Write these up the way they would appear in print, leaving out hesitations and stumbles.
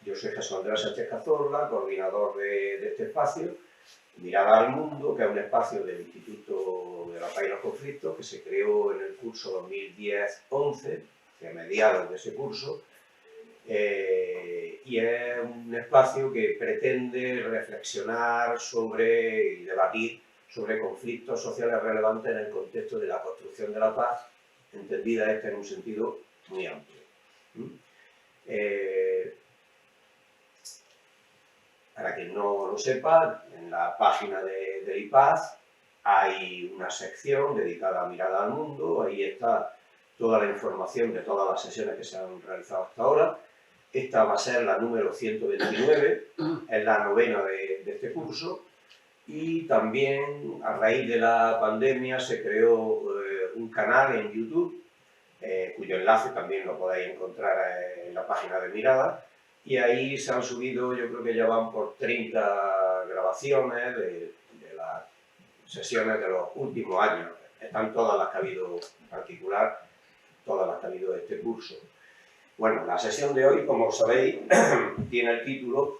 Yo soy Jesús Andrés Sánchez Cazorla, coordinador de este espacio, Mirada al Mundo, que es un espacio del Instituto de la Paz y los Conflictos, que se creó en el curso 2010-11, hacia mediados de ese curso, y es un espacio que pretende reflexionar sobre y debatir sobre conflictos sociales relevantes en el contexto de la construcción de la paz, entendida esta en un sentido muy amplio. Para quien no lo sepa, en la página de IPAZ hay una sección dedicada a Mirada al Mundo, ahí está toda la información de todas las sesiones que se han realizado hasta ahora. Esta va a ser la número 129, es la novena de este curso, y también a raíz de la pandemia se creó un canal en YouTube, cuyo enlace también lo podéis encontrar en la página de Mirada, y ahí se han subido, yo creo que ya van por 30 grabaciones de las sesiones de los últimos años. Están todas las que ha habido en particular, todas las que ha habido de este curso. Bueno, la sesión de hoy, como sabéis, tiene el título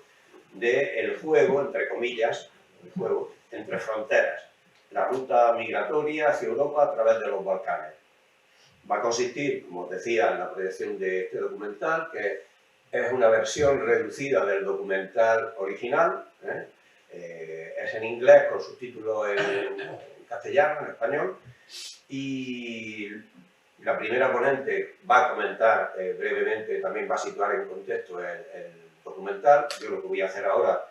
de El juego, entre comillas, el juego entre fronteras, la ruta migratoria hacia Europa a través de los Balcanes. Va a consistir, como os decía, en la proyección de este documental, que es una versión reducida del documental original, es en inglés con subtítulos en castellano, en español, y la primera ponente va a comentar brevemente, también va a situar en contexto el documental. Yo lo que voy a hacer ahora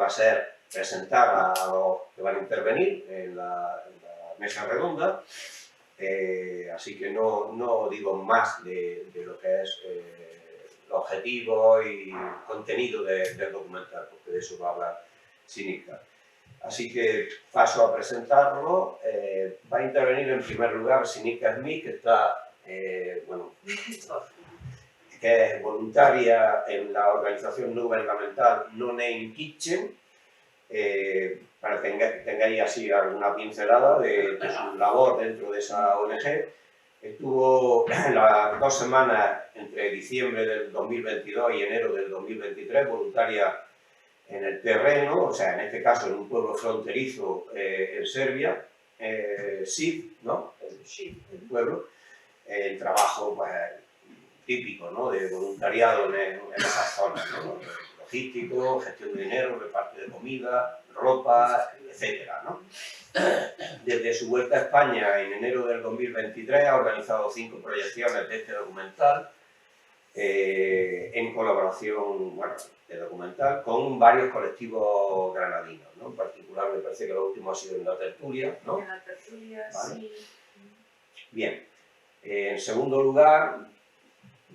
va a ser presentar a los que van a intervenir en la mesa redonda, así que no digo más de lo que es los objetivos y contenido del documental, porque de eso va a hablar Sinica. Así que paso a presentarlo. Va a intervenir en primer lugar Sinica Smith, que está, que es voluntaria en la organización no gubernamental No Name Kitchen, para que tengáis así alguna pincelada de su labor dentro de esa ONG. Estuvo las 2 semanas entre diciembre del 2022 y enero del 2023 voluntaria en el terreno, o sea, en este caso en un pueblo fronterizo en Serbia, SIV, ¿no? El pueblo, el trabajo pues, típico, ¿no? De voluntariado en esas zonas, ¿no? Logístico, gestión de dinero, reparto de comida, ropa, etcétera, ¿no? Desde su vuelta a España en enero del 2023 ha organizado 5 proyecciones de este documental en colaboración, bueno, de documental con varios colectivos granadinos, ¿no? En particular me parece que lo último ha sido en La Tertulia, ¿no? En La Tertulia, ¿vale? Sí. Bien. En segundo lugar,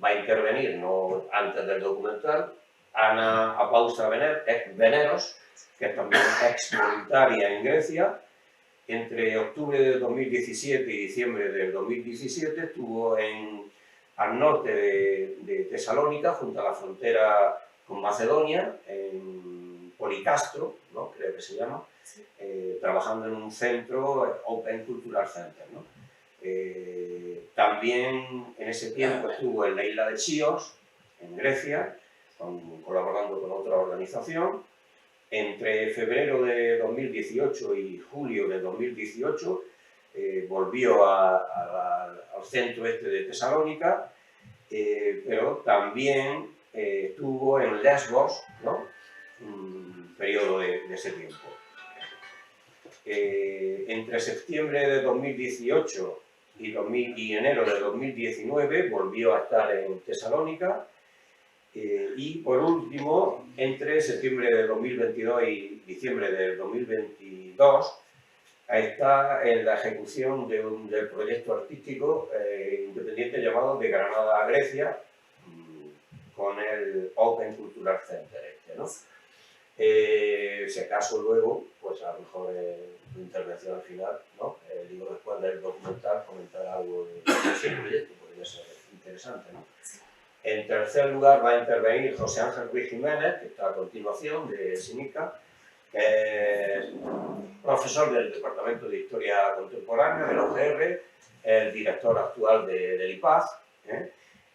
va a intervenir, no antes del documental, Ana Apausa Veneros, que es también ex voluntaria en Grecia. Entre octubre del 2017 y diciembre del 2017 estuvo al norte de Tesalónica, junto a la frontera con Macedonia, en Policastro, ¿no? Creo que se llama, sí. Trabajando en un centro, Open Cultural Center, ¿no? También en ese tiempo estuvo en la isla de Chios, en Grecia, colaborando con otra organización. Entre febrero de 2018 y julio de 2018 volvió al centro este de Tesalónica, pero también estuvo en Lesbos, ¿no? Un periodo de ese tiempo. Entre septiembre de 2018 y enero de 2019 volvió a estar en Tesalónica. Y por último, entre septiembre de 2022 y diciembre de 2022, está en la ejecución del proyecto artístico independiente llamado De Granada a Grecia, con el Open Cultural Center, ¿no? Si acaso luego, pues a lo mejor tu intervención al final, ¿no? Digo, después del documental, comentar algo de ese proyecto, podría ser interesante, ¿no? En tercer lugar va a intervenir José Ángel Ruiz Jiménez, que está a continuación de Sinica, que es profesor del Departamento de Historia Contemporánea de la UGR, el director actual del IPAZ,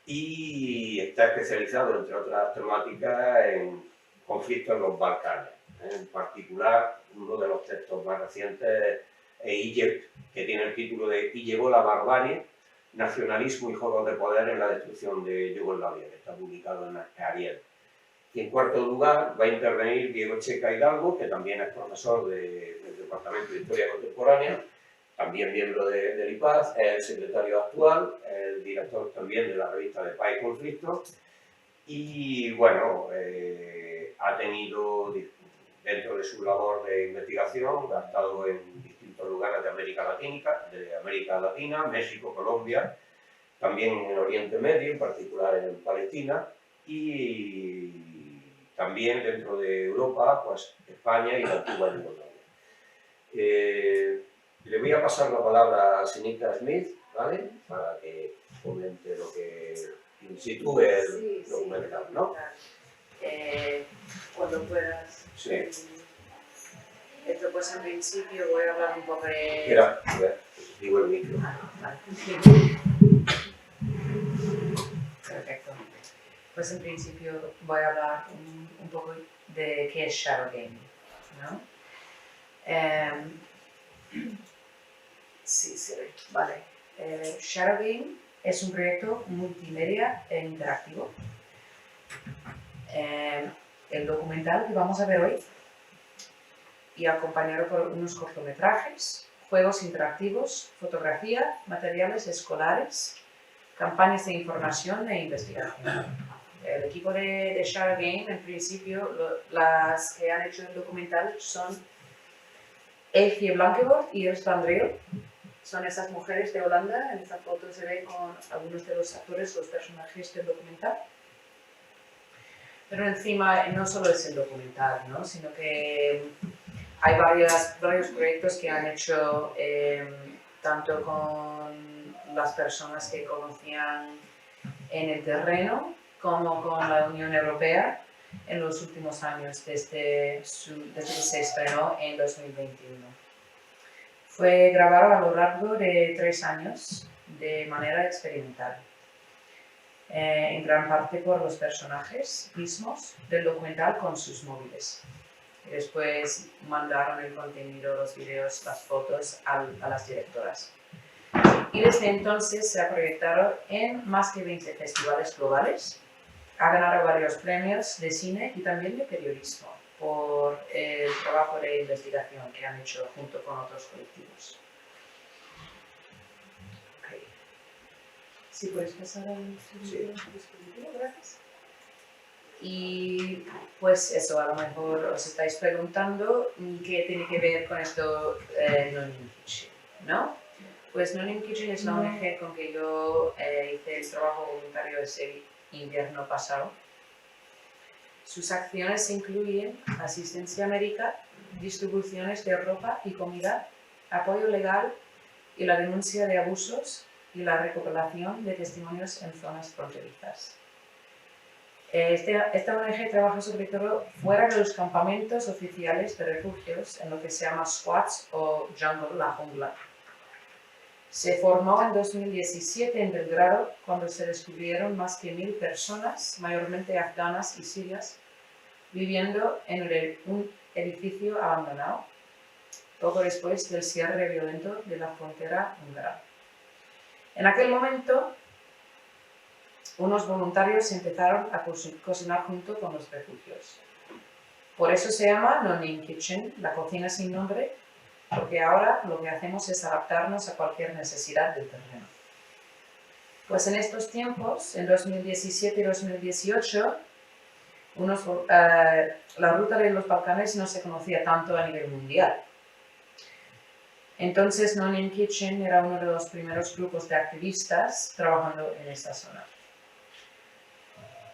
y está especializado, entre otras temáticas, en conflictos en los Balcanes. En particular, uno de los textos más recientes es Egypt, que tiene el título de "Y llegó la barbarie, nacionalismo y juegos de poder en la destrucción de Yugoslavia", que está publicado en Ariel. Y en cuarto lugar va a intervenir Diego Checa Hidalgo, que también es profesor del Departamento de Historia Contemporánea, también miembro del IPAZ, es el secretario actual, el director también de la revista de Paz y Conflicto, y bueno, ha tenido, dentro de su labor de investigación, ha estado en distintos lugares de América Latina, México, Colombia, también en el Oriente Medio, en particular en Palestina, y también dentro de Europa, pues España y la antigua Yugoslavia. Le voy a pasar la palabra a Sinika Smith, ¿vale? Para que comente lo que sitúe el documental, ¿no? Cuando puedas. Sí. Esto pues en principio voy a hablar un poco de... Mira, digo el micro. Vale. Perfecto. Pues en principio voy a hablar un poco de qué es shadow gaming, ¿no? Sí, vale. Shadow Game es un proyecto multimedia e interactivo. El documental que vamos a ver hoy, y acompañado por unos cortometrajes, juegos interactivos, fotografía, materiales escolares, campañas de información e investigación. El equipo de Shadow Game, en principio, las que han hecho el documental son Elfie Blankenburg y Ernst van Driel. Son esas mujeres de Holanda. En esta foto se ve con algunos de los actores, los personajes del documental. Pero encima no solo es el documental, ¿no? Sino que hay varios proyectos que han hecho tanto con las personas que conocían en el terreno como con la Unión Europea en los últimos años, desde que se estrenó en 2021. Fue grabado a lo largo de 3 años de manera experimental, en gran parte por los personajes mismos del documental con sus móviles. Y después mandaron el contenido, los videos, las fotos a las directoras. Y desde entonces se ha proyectado en más de 20 festivales globales. Ha ganado varios premios de cine y también de periodismo por el trabajo de investigación que han hecho junto con otros colectivos. Okay. ¿Sí puedes pasar al dispositivo? Gracias. Y pues eso, a lo mejor os estáis preguntando qué tiene que ver con esto Nonin Kitchen, ¿no? Pues Nonin Kitchen es la ONG con que yo hice el trabajo voluntario ese invierno pasado. Sus acciones incluyen asistencia médica, distribuciones de ropa y comida, apoyo legal y la denuncia de abusos y la recopilación de testimonios en zonas fronterizas. Esta ONG trabaja sobre todo fuera de los campamentos oficiales de refugios, en lo que se llama squats o jungle, la jungla. Se formó en 2017 en Belgrado, cuando se descubrieron más de 1000 personas, mayormente afganas y sirias, viviendo en un edificio abandonado, poco después del cierre violento de la frontera húngara. En aquel momento, unos voluntarios empezaron a cocinar junto con los refugios. Por eso se llama Nonin Kitchen, la cocina sin nombre, porque ahora lo que hacemos es adaptarnos a cualquier necesidad del terreno. Pues en estos tiempos, en 2017 y 2018, la ruta de los Balcanes no se conocía tanto a nivel mundial. Entonces Nonin Kitchen era uno de los primeros grupos de activistas trabajando en esta zona.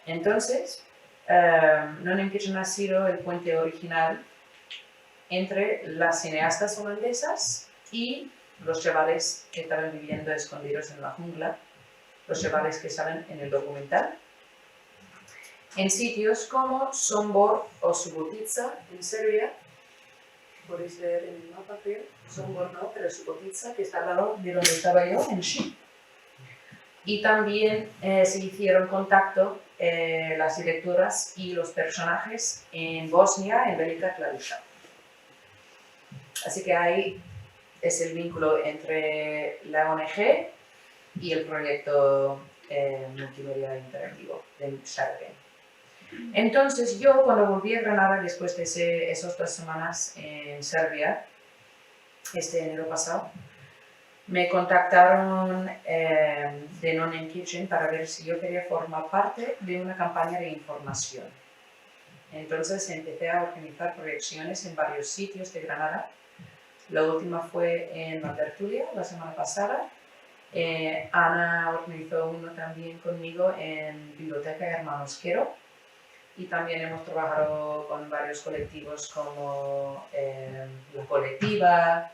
Entonces, Nonin Kitchen ha sido el puente original entre las cineastas holandesas y los chavales que estaban viviendo escondidos en la jungla, los chavales que salen en el documental, en sitios como Sombor o Subotica en Serbia. Podéis ver en el mapa, creo. Sombor no, pero Subotica, que está al lado de donde estaba yo, en Ship. Y también se hicieron contacto las directoras y los personajes en Bosnia, en Velika Kladuša. Así que ahí es el vínculo entre la ONG y el proyecto multimedia interactivo de Serbia. Entonces yo cuando volví a Granada después de esas 2 semanas en Serbia, este enero pasado, me contactaron de Non in Kitchen para ver si yo quería formar parte de una campaña de información. Entonces empecé a organizar proyecciones en varios sitios de Granada. La última fue en La Tertulia la semana pasada. Ana organizó uno también conmigo en Biblioteca Hermanos Quero. Y también hemos trabajado con varios colectivos como La Colectiva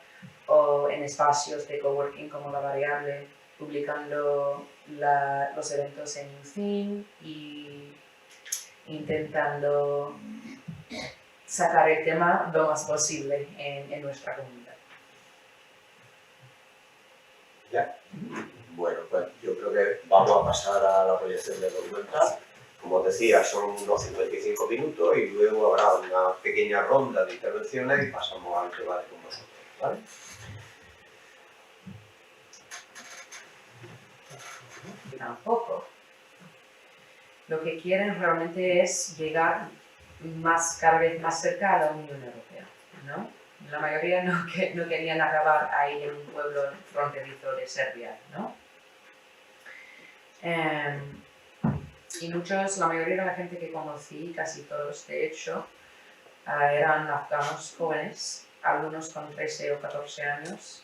o en espacios de coworking como La Variable, publicando los eventos en UTheme y intentando sacar el tema lo más posible en nuestra comunidad. Ya. Bueno, pues yo creo que vamos a pasar a la proyección del documental. Como os decía, son unos 55 minutos y luego habrá una pequeña ronda de intervenciones y pasamos al debate con vosotros, ¿vale? Tampoco. Lo que quieren realmente es llegar cada vez más cerca a la Unión Europea, ¿no? La mayoría no querían acabar ahí en un pueblo fronterizo de Serbia, ¿no? Y la mayoría de la gente que conocí, casi todos de hecho, eran afganos jóvenes, algunos con 13 o 14 años,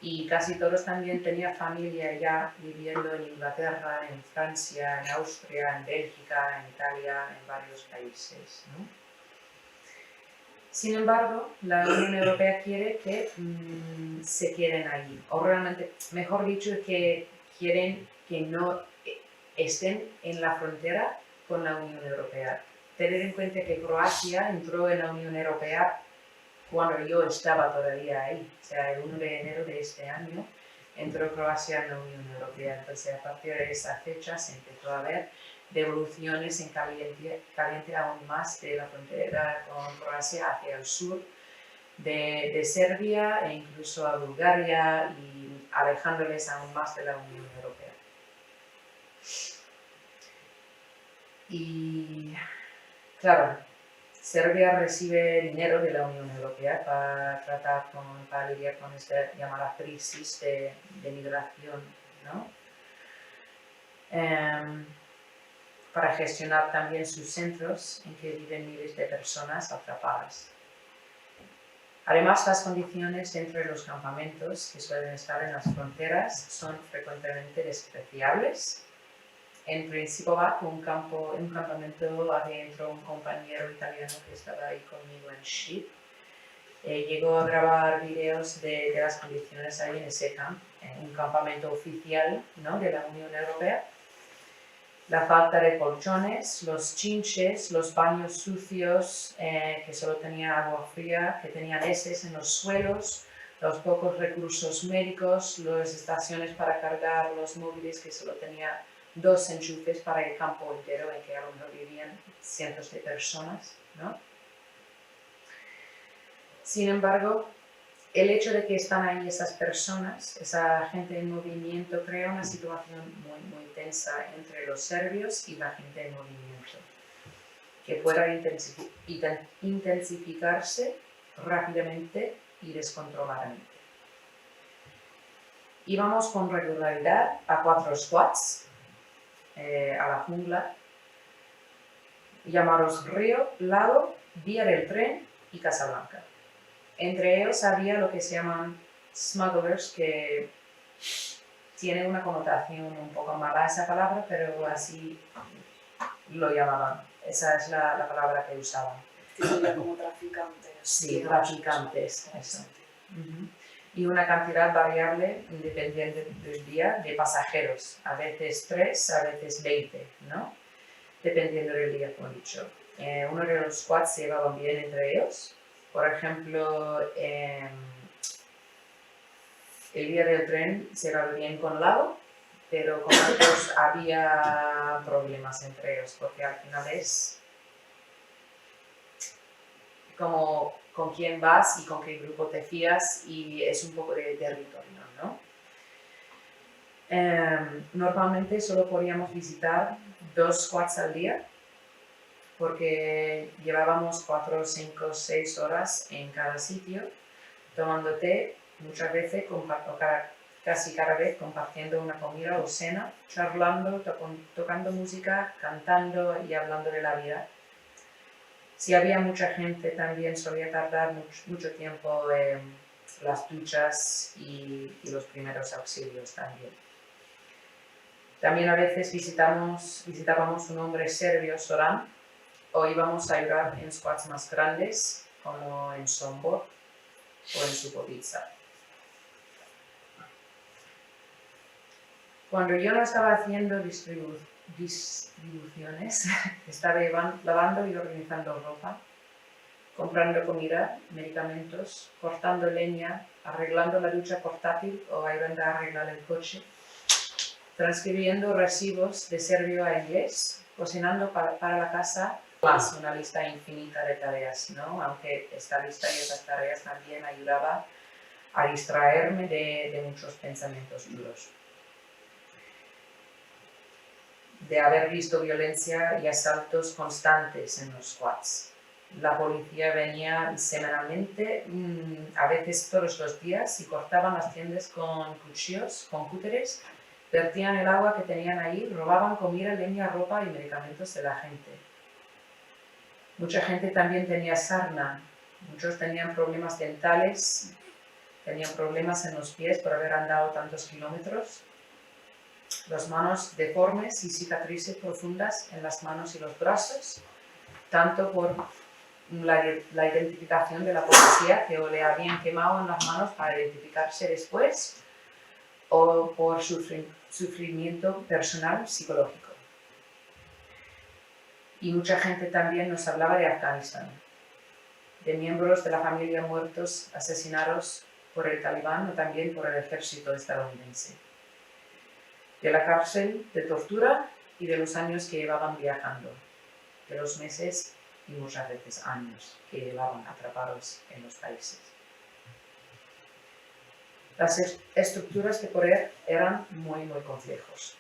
y casi todos también tenían familia ya viviendo en Inglaterra, en Francia, en Austria, en Bélgica, en Italia, en varios países, ¿no? Sin embargo, la Unión Europea quiere que se queden allí, o realmente, mejor dicho, que quieren que no estén en la frontera con la Unión Europea. Tener en cuenta que Croacia entró en la Unión Europea cuando yo estaba todavía ahí, o sea, el 1 de enero de este año entró Croacia en la Unión Europea. Entonces, a partir de esa fecha se empezó a ver devoluciones en caliente aún más de la frontera con Croacia hacia el sur de Serbia e incluso a Bulgaria y alejándoles aún más de la Unión Europea. Y claro, Serbia recibe dinero de la Unión Europea para lidiar con esta llamada crisis de migración, ¿no? Para gestionar también sus centros en que viven miles de personas atrapadas. Además, las condiciones dentro de los campamentos que suelen estar en las fronteras son frecuentemente despreciables. En principio va un campamento adentro, un compañero italiano que estaba ahí conmigo en Ship. Llegó a grabar videos de las condiciones ahí en ese un campamento oficial, ¿no?, de la Unión Europea. La falta de colchones, los chinches, los baños sucios que solo tenían agua fría, que tenían heces en los suelos, los pocos recursos médicos, las estaciones para cargar los móviles que solo tenían 2 enchufes para el campo entero en que a lo mejor vivían cientos de personas, ¿no? Sin embargo, el hecho de que están ahí esas personas, esa gente en movimiento, crea una situación muy, muy tensa entre los serbios y la gente en movimiento, que pueda intensificarse rápidamente y descontroladamente. Íbamos con regularidad a 4 squads, a la jungla, llamados Río, Lago, Vía del Tren y Casablanca. Entre ellos había lo que se llaman smugglers, que tiene una connotación un poco mala esa palabra, pero así lo llamaban. Esa es la palabra que usaban. Que sería como traficantes. Sí, traficantes, eso. Y una cantidad variable, dependiendo del día, de pasajeros. A veces 3, a veces 20, ¿no? Dependiendo del día, como he dicho. Uno de los squads se llevaban bien entre ellos. Por ejemplo, el Vía del Tren se va bien con Lago, pero con otros había problemas entre ellos, porque al final es como con quién vas y con qué grupo te fías, y es un poco de territorio, ¿no? Normalmente solo podíamos visitar 2 squats al día, porque llevábamos 4, 5, 6 horas en cada sitio, tomando té, muchas veces, casi cada vez compartiendo una comida o cena, charlando, tocando música, cantando y hablando de la vida. Si había mucha gente, también solía tardar mucho tiempo en las duchas y los primeros auxilios también. También a veces visitábamos un hombre serbio, Soran, o íbamos a ayudar en squats más grandes, como en Sombor o en Subotica. Cuando yo no estaba haciendo distribuciones, estaba lavando y organizando ropa, comprando comida, medicamentos, cortando leña, arreglando la ducha portátil o ayudando a arreglar el coche, transcribiendo recibos de serbio a inglés, cocinando para la casa, más una lista infinita de tareas, ¿no? Aunque esta lista y esas tareas también ayudaba a distraerme de muchos pensamientos duros. De haber visto violencia y asaltos constantes en los squats. La policía venía semanalmente, a veces todos los días, y cortaban las tiendas con cuchillos, con cúteres, vertían el agua que tenían ahí, robaban comida, leña, ropa y medicamentos de la gente. Mucha gente también tenía sarna, muchos tenían problemas dentales, tenían problemas en los pies por haber andado tantos kilómetros, las manos deformes y cicatrices profundas en las manos y los brazos, tanto por la identificación de la policía, que le habían quemado en las manos para identificarse después, o por sufrimiento personal psicológico. Y mucha gente también nos hablaba de Afganistán, de miembros de la familia muertos, asesinados por el talibán o también por el ejército estadounidense, de la cárcel, de tortura y de los años que llevaban viajando, de los meses y muchas veces años que llevaban atrapados en los países. Las estructuras de poder eran muy complejos.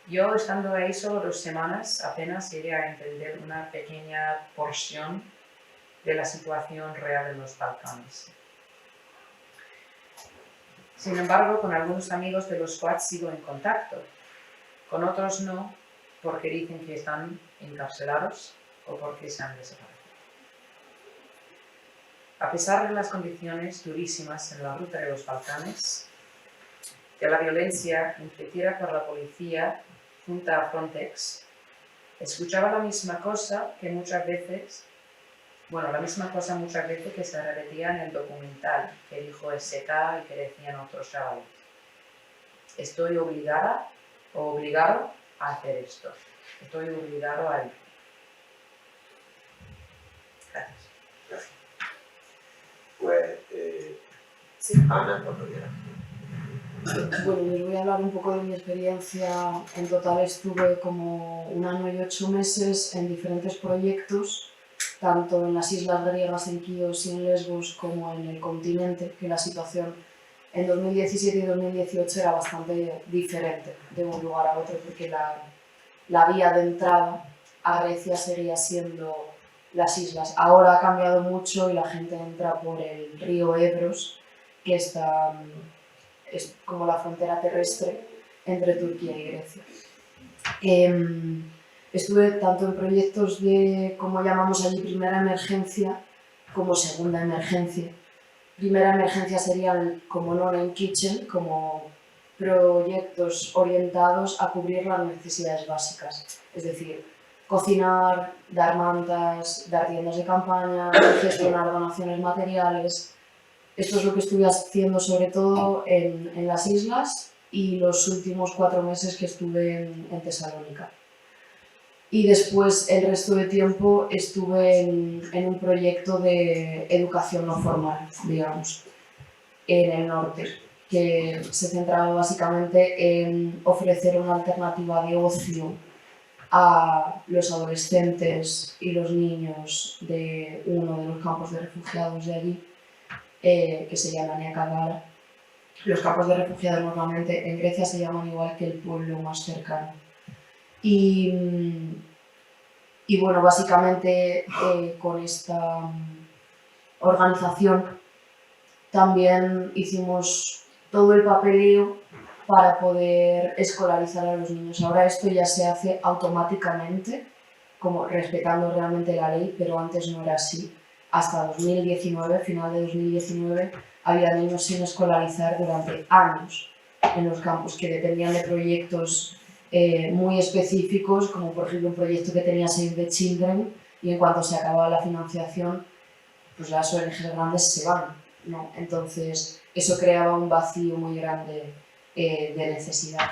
Yo, estando ahí solo 2 semanas, apenas llegué a entender una pequeña porción de la situación real en los Balcanes. Sin embargo, con algunos amigos de los squats sigo en contacto. Con otros no, porque dicen que están encarcelados o porque se han desaparecido. A pesar de las condiciones durísimas en la ruta de los Balcanes, de la violencia infligida por la policía junto a Frontex, escuchaba la misma cosa muchas veces que se repetía en el documental que dijo SK y que decían otros chavales. Estoy obligada o obligado a hacer esto. Estoy obligado a ir. Gracias. Gracias. Pues, Sí. Ana, cuando quieras. Bueno, les voy a hablar un poco de mi experiencia. En total estuve como 1 año y 8 meses en diferentes proyectos, tanto en las islas griegas, en Quíos y en Lesbos, como en el continente, que la situación en 2017 y 2018 era bastante diferente de un lugar a otro, porque la vía de entrada a Grecia seguía siendo las islas. Ahora ha cambiado mucho y la gente entra por el río Ebros, que es como la frontera terrestre entre Turquía y Grecia. Estuve tanto en proyectos de, como llamamos allí, primera emergencia, como segunda emergencia. Primera emergencia serían como non-in kitchen, como proyectos orientados a cubrir las necesidades básicas. Es decir, cocinar, dar mantas, dar tiendas de campaña, gestionar donaciones materiales. Esto es lo que estuve haciendo sobre todo en las islas y los últimos 4 meses que estuve en Tesalónica. Y después el resto de tiempo estuve en un proyecto de educación no formal, digamos, en el norte, que se centraba básicamente en ofrecer una alternativa de ocio a los adolescentes y los niños de uno de los campos de refugiados de allí, que se llama Neakagala. Los campos de refugiados normalmente en Grecia se llaman igual que el pueblo más cercano. Y bueno, básicamente con esta organización también hicimos todo el papeleo para poder escolarizar a los niños. Ahora esto ya se hace automáticamente, como respetando realmente la ley, pero antes no era así. Hasta 2019, final de 2019, había niños sin escolarizar durante años en los campos, que dependían de proyectos muy específicos, como por ejemplo un proyecto que tenía Save the Children, y en cuanto se acababa la financiación, pues las ONGs grandes se van, ¿no? Entonces eso creaba un vacío muy grande de necesidad.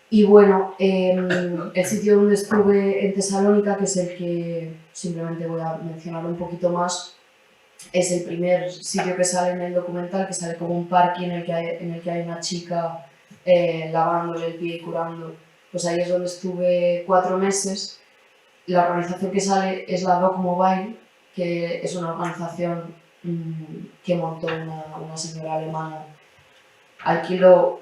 Y bueno, el sitio donde estuve en Tesalónica, que es el que simplemente voy a mencionar un poquito más, es el primer sitio que sale en el documental, que sale como un parque en el que hay una chica lavándole el pie y curando. Pues ahí es donde estuve 4 meses. La organización que sale es la Doc Mobile, que es una organización que montó una señora alemana. Alquiló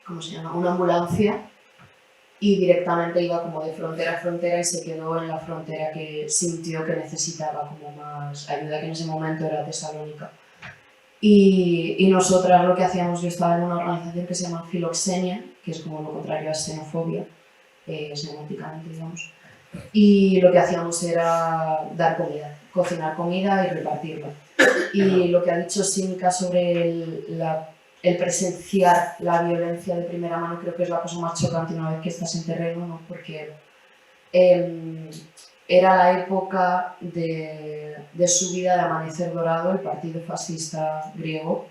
¿cómo se llama? Una ambulancia y directamente iba como de frontera a frontera y se quedó en la frontera que sintió que necesitaba como más ayuda, que en ese momento era Tesalónica. Y nosotras lo que hacíamos, yo estaba en una organización que se llama Filoxenia, que es como lo contrario a xenofobia, semánticamente, digamos. Y lo que hacíamos era dar comida, cocinar comida y repartirla. Y lo que ha dicho Simka sobre el presenciar la violencia de primera mano, creo que es la cosa más chocante una vez que estás en terreno, ¿no? Porque era la época de subida de Amanecer Dorado, el partido fascista griego.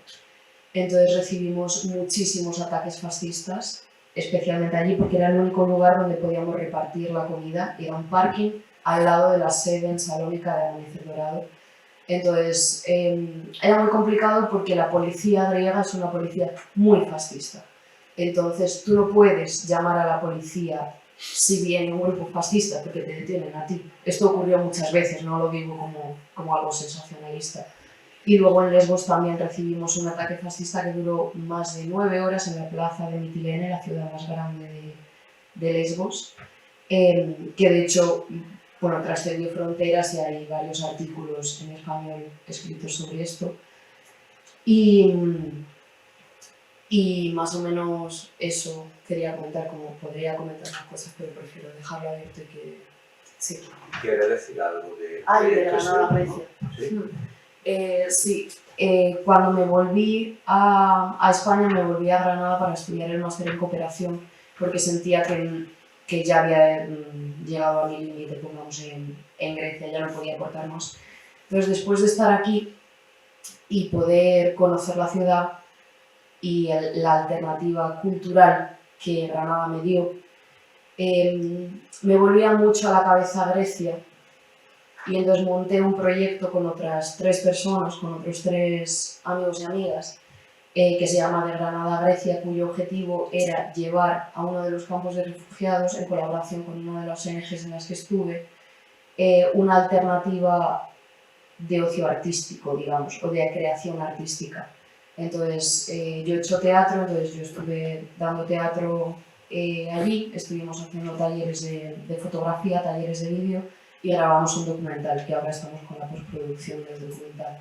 Entonces recibimos muchísimos ataques fascistas, especialmente allí porque era el único lugar donde podíamos repartir la comida. Era un parking al lado de la sede en Salónica de Amanecer Dorado. Entonces era muy complicado porque la policía griega es una policía muy fascista. Entonces tú no puedes llamar a la policía si viene un grupo fascista porque te detienen a ti. Esto ocurrió muchas veces, no lo digo como algo sensacionalista. Y luego en Lesbos también recibimos un ataque fascista que duró más de 9 horas en la plaza de Mitilene, la ciudad más grande de Lesbos, que de hecho, bueno, trascendió fronteras y hay varios artículos en español escritos sobre esto. Y más o menos eso quería comentar, como podría comentar más cosas, pero prefiero dejarlo abierto y que... Sí. ¿Quiere decir algo de Granada, Grecia. ¿Sí? Sí, cuando me volví a España, me volví a Granada para estudiar el máster en cooperación, porque sentía que ya había llegado a mi límite, pongamos, en Grecia, ya no podía aportar más. Entonces, después de estar aquí y poder conocer la ciudad y la alternativa cultural que Granada me dio, me volvía mucho a la cabeza Grecia. Y entonces monté un proyecto con otras 3 personas, con otros 3 amigos y amigas, que se llama De Granada a Grecia, cuyo objetivo era llevar a uno de los campos de refugiados, en colaboración con una de las ONGs en las que estuve, una alternativa de ocio artístico, digamos, o de creación artística. Entonces, yo he hecho teatro, entonces yo estuve dando teatro allí, estuvimos haciendo talleres de fotografía, talleres de vídeo, y grabamos un documental, que ahora estamos con la postproducción del documental.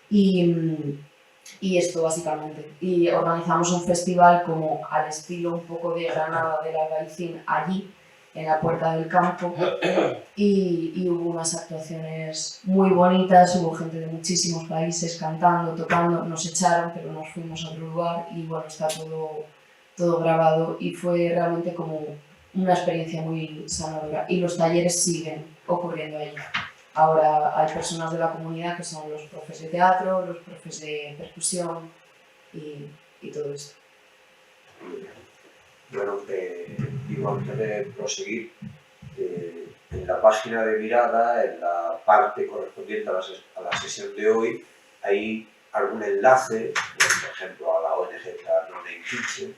Y esto básicamente. Y organizamos un festival como al estilo un poco de Granada del Albaicín allí, en la puerta del campo, y hubo unas actuaciones muy bonitas, hubo gente de muchísimos países cantando, tocando, nos echaron, pero nos fuimos a otro lugar y bueno, está todo grabado y fue realmente como una experiencia muy sanadora. Y los talleres siguen ocurriendo allí. Ahora hay personas de la comunidad que son los profes de teatro, los profes de percusión y todo esto. Bueno, digo, antes de proseguir, en la página de Mirada, en la parte correspondiente a la sesión de hoy, hay algún enlace ejemplo, a la ONG esta Non-Name Kitchen,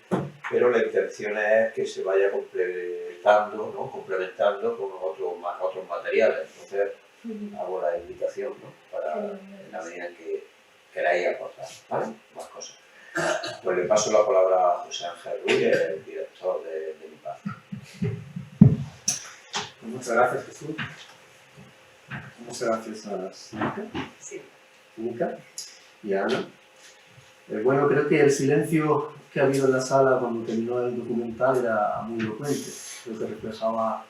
pero la intención es que se vaya complementando, ¿no? Complementando con otros materiales. Entonces, hago la invitación, ¿no? Para en la medida en que queráis aportar, ¿vale? Más cosas. Pues le paso la palabra a José Ángel Ruiz, el director de IPAZ. Muchas gracias, Jesús. Muchas gracias a Nika y a Ana. Bueno, creo que el silencio que ha habido en la sala cuando terminó el documental era muy elocuente. Creo que reflejaba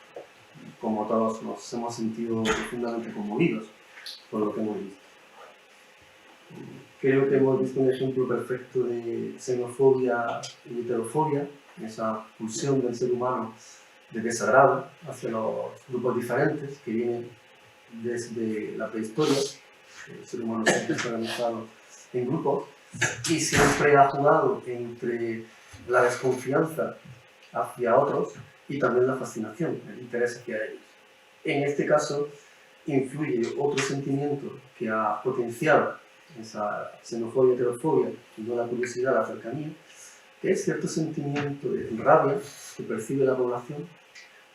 cómo todos nos hemos sentido profundamente conmovidos por lo que hemos visto. Creo que hemos visto un ejemplo perfecto de xenofobia y heterofobia, esa pulsión del ser humano de desagrado hacia los grupos diferentes que vienen desde la prehistoria. El ser humano siempre está organizado en grupos y siempre ha jugado entre la desconfianza hacia otros y también la fascinación, el interés hacia ellos. En este caso, influye otro sentimiento que ha potenciado esa xenofobia, heterofobia y no la curiosidad, la cercanía, que es cierto sentimiento de rabia que percibe la población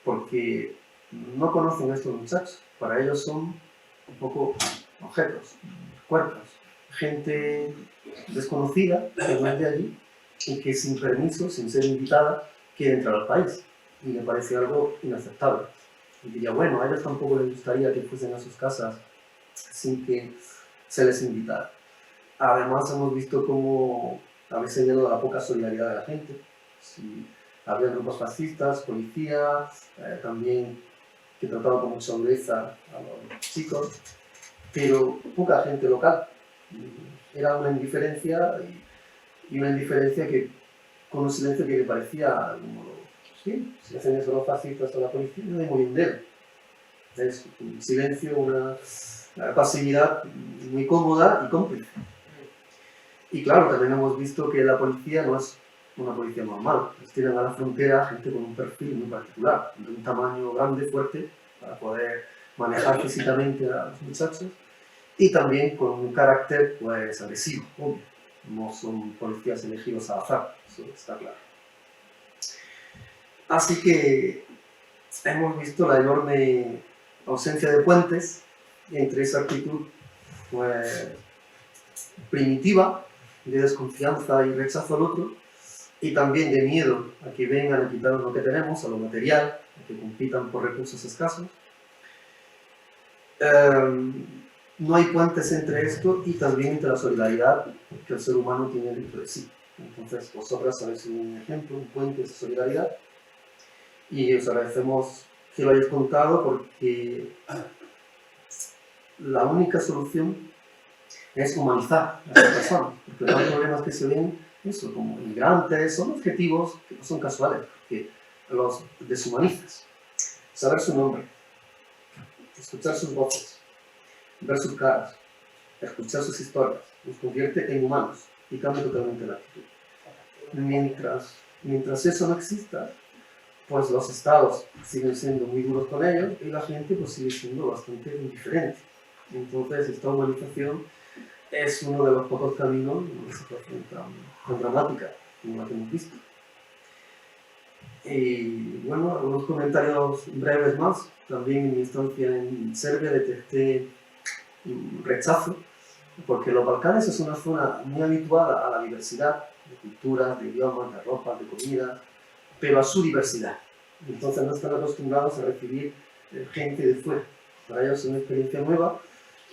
porque no conocen a estos muchachos. Para ellos son un poco objetos, cuerpos, gente desconocida que no es de allí y que sin permiso, sin ser invitada, quiere entrar al país. Y me parece algo inaceptable. Y diría, bueno, a ellos tampoco les gustaría que fuesen a sus casas sin que se les invitara. Además, hemos visto cómo habéis señalado la poca solidaridad de la gente. Si había grupos fascistas, policía, también que trataban con mucha dureza a los chicos, pero poca gente local. Era una indiferencia y una indiferencia que, con un silencio que me parecía como, sí, si hacen eso los fascistas o la policía, no hay muy dedo. Es un silencio, una pasividad muy cómoda y cómplice. Y claro, también hemos visto que la policía no es una policía normal. Tienen a la frontera gente con un perfil muy particular, de un tamaño grande, fuerte, para poder manejar físicamente a los muchachos, y también con un carácter pues agresivo, obvio. No son policías elegidos al azar, eso está claro. Así que hemos visto la enorme ausencia de puentes entre esa actitud pues, primitiva de desconfianza y rechazo al otro, y también de miedo a que vengan a quitarnos lo que tenemos, a lo material, a que compitan por recursos escasos. No hay puentes entre esto y también entre la solidaridad que el ser humano tiene dentro de sí. Entonces, vosotras habéis un ejemplo, un puente de solidaridad, y os agradecemos que lo hayáis contado porque la única solución es humanizar a las personas, porque los problemas que se ven, eso, como inmigrantes, son objetivos que no son casuales, que los deshumanizas. Saber su nombre, escuchar sus voces, ver sus caras, escuchar sus historias, nos convierte en humanos y cambia totalmente la actitud. Mientras eso no exista, pues los estados siguen siendo muy duros con ellos y la gente pues sigue siendo bastante indiferente. Entonces esta humanización es uno de los pocos caminos en una situación tan dramática como la que hemos visto. Y bueno, algunos comentarios breves más. También en mi estancia en Serbia detecté un rechazo, porque los Balcanes es una zona muy habituada a la diversidad de culturas, de idiomas, de ropa, de comida, pero a su diversidad. Entonces no están acostumbrados a recibir gente de fuera. Para ellos es una experiencia nueva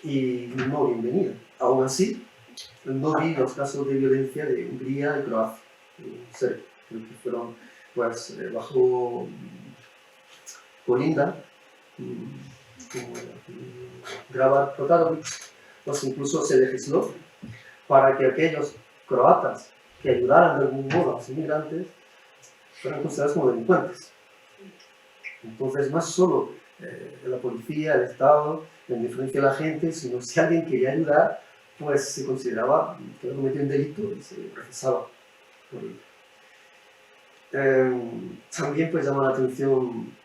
y no bienvenida. Aún así, no vi los casos de violencia de Hungría y Croacia, Serbia, que fueron pues, bajo Kolinda, Grabar Kotanovic, pues incluso se legisló para que aquellos croatas que ayudaran de algún modo a los inmigrantes fueran considerados como delincuentes. Entonces, no es solo la policía, el Estado, la indiferencia de la gente, sino si alguien quería ayudar, pues se consideraba que había cometido un delito y se procesaba por ello. También pues llama la atención,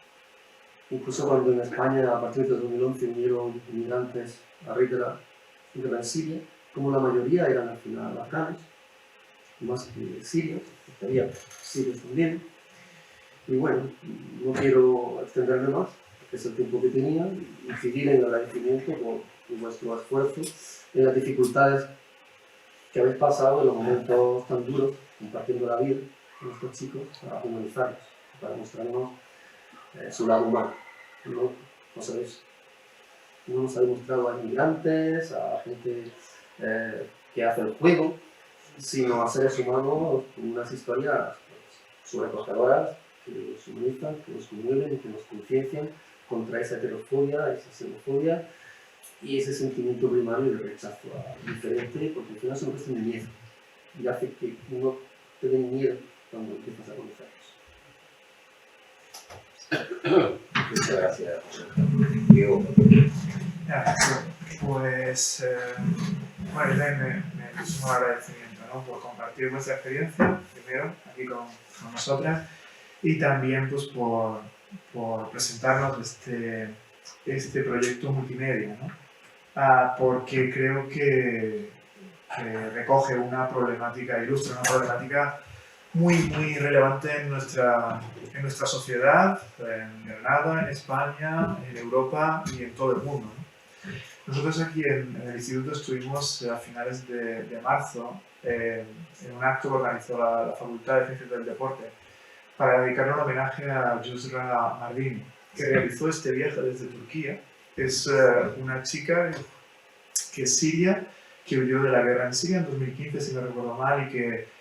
incluso cuando en España a partir de 2011 vinieron inmigrantes a raíz de la Siria, como la mayoría eran al final afganos, más que sirios, estaría sirios también. Y bueno, no quiero extenderme más, porque es el tiempo que tenía, incidir en el agradecimiento por vuestro esfuerzo, en las dificultades que habéis pasado, en los momentos tan duros, compartiendo la vida con estos chicos, para humanizarlos, para mostrarnos su lado humano. No sabéis, no nos habéis mostrado a inmigrantes, a gente que hace el juego, sino a seres humanos con unas historias sobrecogedoras, que nos humanizan, que nos conmueven, que nos conciencian contra esa heterofobia, esa xenofobia y ese sentimiento primario de rechazo al diferente, porque al final son cuestión de miedo y hace que uno te dé miedo cuando empiezas a conocerlos. Muchas gracias, José. Diego. Pues, bueno, yo también me sumo al agradecimiento, ¿no? Por compartir vuestra experiencia, primero, aquí con nosotras, y también pues, por presentarnos este proyecto multimedia, ¿no? Porque creo que recoge una problemática, ilustra una problemática muy relevante en nuestra sociedad, en Granada, en España, en Europa y en todo el mundo, ¿no? Nosotros aquí en el instituto estuvimos a finales de marzo en un acto que organizó la Facultad de Ciencias del Deporte para dedicarle un homenaje a Yusra Mardini, que realizó este viaje desde Turquía. Es una chica que es siria, que huyó de la guerra en Siria en 2015, si no recuerdo mal, y que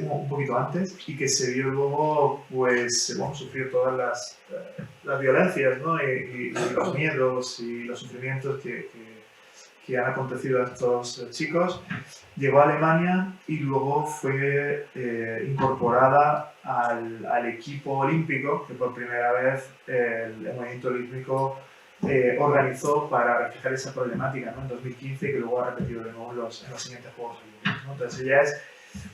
un poquito antes, y que se vio luego, pues, bueno, sufrió todas las violencias, ¿no? y los miedos y los sufrimientos que han acontecido a estos chicos. Llegó a Alemania y luego fue incorporada al equipo olímpico, que por primera vez el movimiento olímpico organizó para reflejar esa problemática, ¿no? En 2015, que luego ha repetido de nuevo en los siguientes Juegos Olímpicos, ¿no? Entonces ella es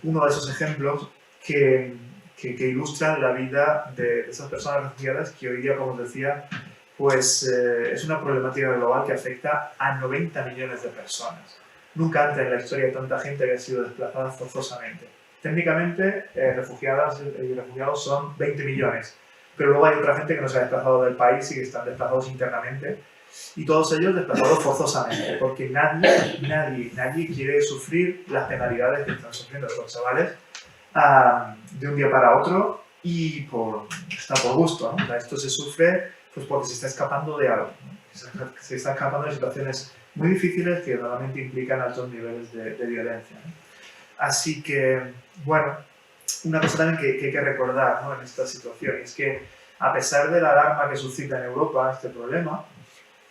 uno de esos ejemplos que ilustran la vida de esas personas refugiadas que hoy día, como os decía, pues es una problemática global que afecta a 90 millones de personas. Nunca antes en la historia tanta gente había sido desplazada forzosamente. Técnicamente, refugiadas y refugiados son 20 millones, pero luego hay otra gente que no se ha desplazado del país y que están desplazados internamente, y todos ellos desplazados forzosamente, porque nadie quiere sufrir las penalidades que están sufriendo estos chavales de un día para otro y está por gusto, ¿no? O sea, esto se sufre pues porque se está escapando de algo, ¿no? Se está escapando de situaciones muy difíciles que normalmente implican altos niveles de violencia, ¿no? Así que, bueno, una cosa también que hay que recordar, ¿no? En esta situación es que a pesar de la alarma que suscita en Europa este problema,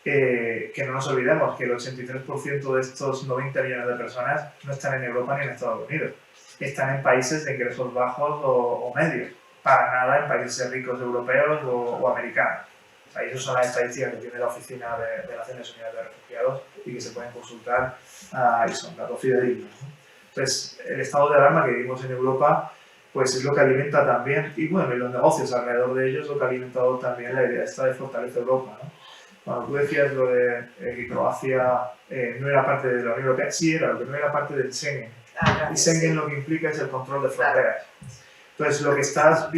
que no nos olvidemos que el 83% de estos 90 millones de personas no están en Europa ni en Estados Unidos. Están en países de ingresos bajos o medios. Para nada en países ricos europeos o americanos. O sea, esas son las estadísticas que tiene la Oficina de Naciones Unidas de Refugiados y que se pueden consultar y son datos fidedignos, ¿no? Entonces, el estado de alarma que vivimos en Europa pues es lo que alimenta también, y bueno, y los negocios alrededor de ellos, lo que ha alimentado también la idea esta de fortalecer Europa, ¿no? Cuando tú decías lo de que Croacia no era parte de la Unión Europea, sí era, lo que no era parte del Schengen. Y Schengen lo que implica es el control de fronteras. Entonces, lo que estamos